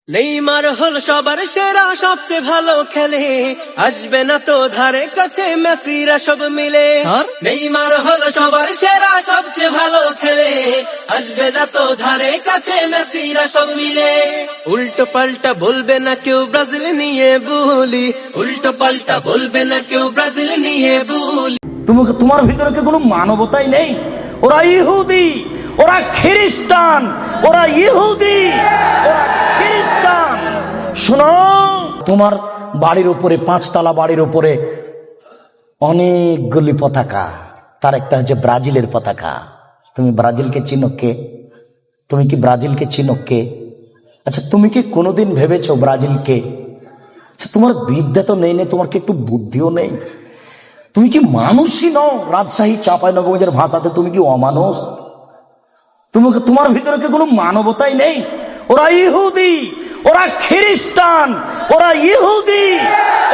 Neymar হল সবার সেরা, সবচেয়ে ভালো খেলে, আসবে না তো ধারে কাছে মেসিরা সব মিলে। নেইমার হল সবার সেরা, সবচেয়ে ভালো খেলে, আসবে না তো ধারে কাছে মেসিরা সব মিলে। উল্টো পাল্টা বলবে না কেউ ব্রাজিল নিয়ে বুলি, উল্টো পাল্টা বলবে না কেউ ব্রাজিল নিয়ে বুলি। তোমার ভিতরে কি কোনো মানবতাই নেই? ওরা ইহুদি, ওরা খ্রিস্টান, ওরা ইহুদি, ওরা খ্রিস্টান। শোনো, তোমার বাড়ির উপরে, 5 তলা বাড়ির উপরে অনেকগুলি পতাকা, তার একটা হচ্ছে ব্রাজিলের পতাকা। তুমি ব্রাজিলকে চিনো কে? তুমি কি ব্রাজিলকে চিনো কে? আচ্ছা, তুমি কি কোনোদিন ভেবেছো ব্রাজিলকে? আচ্ছা, তোমার বিদ্যা তো নেই, তোমার কি একটু বুদ্ধিও নেই? তুমি কি মানুষই নও? রাজশাহী চাঁপাইনবাবগঞ্জের ভাষাতে তুমি কি অমানুষ? তোমার ভিতরে কি কোনো মানবতাই নেই? ওরা ইহুদি, ওরা খ্রিস্টান, ওরা ইহুদি,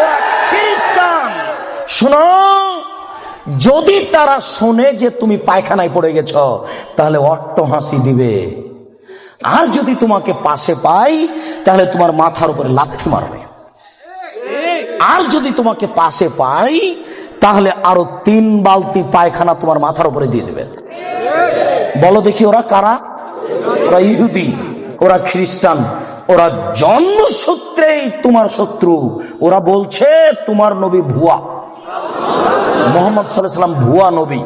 ওরা খ্রিস্টান। শোনো, যদি তারা শোনে যে তুমি পায়খানায় পড়ে গেছ, তাহলে অট্টহাসি দিবে। আর যদি তোমাকে পাশে পাই, তাহলে তোমার মাথার উপরে লাথি মারবে। আর যদি তোমাকে পাশে পাই, তাহলে আরো 3 বালতি পায়খানা তোমার মাথার উপরে দিয়ে দেবে। বলো দেখি, ওরা কারা? ওরা ইহুদি, ওরা খ্রিস্টান, ওরা জন্মসূত্রেই তোমার শত্রু। ওরা বলছে তোমার নবী ভুয়া, মুহাম্মদ সাল্লাল্লাহু আলাইহি ওয়াসাল্লাম ভুয়া নবী।